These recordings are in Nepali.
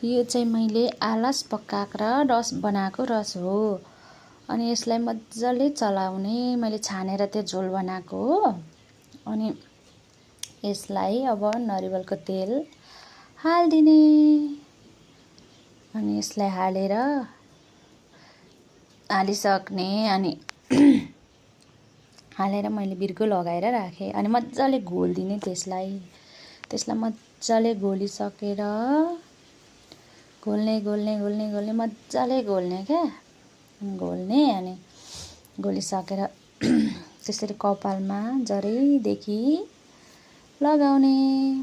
यो चाहिँ मैले आलस पकाएको र रस बनाएको रस हो। अनि यसलाई मजाले चलाउने, मैले छानेर त्यो झोल बनाएको हो। अनि यसलाई अब नरिवलको तेल हालिदिने। अनि यसलाई हालिसक्ने अनि हालेर मैले बिर्को लगाएर राखेँ। अनि मजाले घोलिदिने त्यसलाई मजाले घोलिसकेर घोल्ने मजाले घोल्ने क्या। अनि घोलिसकेर त्यसरी कपालमा जरैदेखि लगाउने,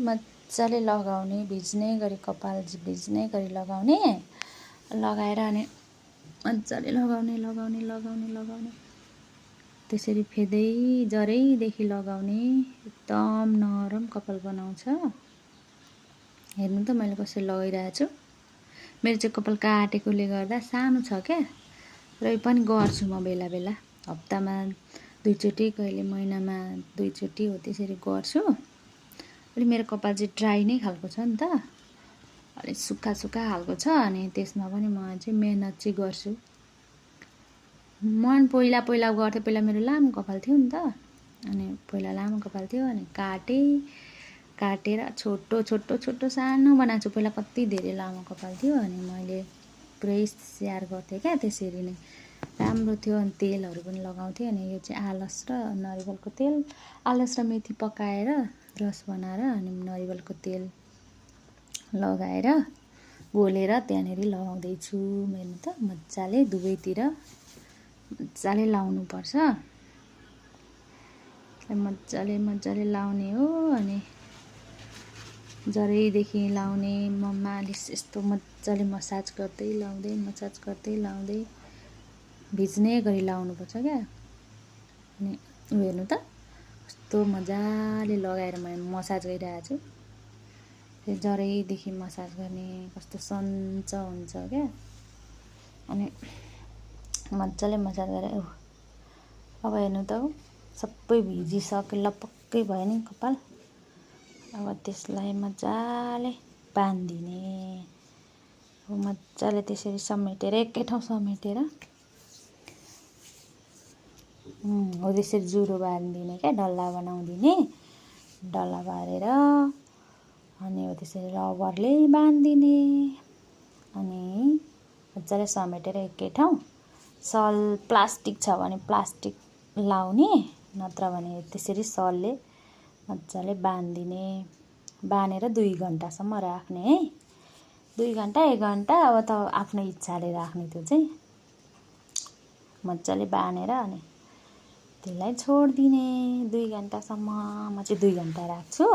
मजाले लगाउने, भिज्ने गरी कपाल भिज्ने गरी लगाउने। लगाएर अनि मजाले लगाउने त्यसरी फेदै जरैदेखि लगाउने। एकदम नरम कपाल बनाउँछ। हेर्नु त मैले कसरी लगाइरहेको छु। मेरो चाहिँ कपाल काटेकोले गर्दा सानो छ क्या, र पनि गर्छु म बेला बेला, हप्तामा 2 चोटि, कहिले महिनामा 2 चोटि हो, त्यसरी गर्छु। अनि मेरो कपाल चाहिँ ड्राई नै खालको छ नि त, अलिक सुक्खा खालको छ। अनि त्यसमा पनि म चाहिँ मेहनत चाहिँ गर्छु। म पहिला गर्थेँ, पहिला मेरो लामो कपाल थियो नि त। अनि पहिला लामो कपाल थियो, अनि काटेर छोटो सानो बनाएको छु। पहिला कति धेरै लामो कपाल थियो, अनि मैले पुरै स्याहार गर्थेँ क्या, त्यसरी नै राम्रो थियो। अनि तेलहरू पनि लगाउँथेँ। अनि यो चाहिँ आलस र नरिवलको तेल, आलस र मेथी पकाएर रस बनाएर अनि नरिवलको तेल लगाएर घोलेर त्यहाँनिर लगाउँदैछु। हेर्नु त मजाले दुवैतिर मजाले लाउनुपर्छ। मजाले लाउने हो। अनि जरैदेखि लाउने, मालिस यस्तो मजाले मसाज गर्दै लाउँदै भिज्ने गरी लाउनुपर्छ क्या। अनि हेर्नु त कस्तो मजाले लगाएर मैले मसाज गरिरहेको छु। त्यो जरैदेखि मसाज गर्ने, कस्तो सन्चो हुन्छ क्या। अनि मजाले मसाज गरेर अब हेर्नु त सबै भिजिसक्यो, लपक्कै भयो नि कपाल। अब त्यसलाई मजाले बाँधिदिने। अब मजाले त्यसरी समेटेर एकै ठाउँ समेटेर हो त्यसरी जुरो बाँधिदिने क्या, डल्ला बनाउँदिने। डल्ला बारेर अनि हो त्यसरी रबरले बाँधिदिने। अनि मजाले समेटेर एकै ठाउँ प्लास्टिक छ भने प्लास्टिक लाउने, नत्र भने त्यसरी सलले मजाले बाँधिदिने। बाँधेर 2 घन्टासम्म राख्ने है। 2 घन्टा 1 घन्टा अब त आफ्नो इच्छाले राख्ने। त्यो चाहिँ मजाले बाँधेर अनि त्यसलाई छोडिदिने 2 घन्टासम्म। म चाहिँ 2 घन्टा राख्छु।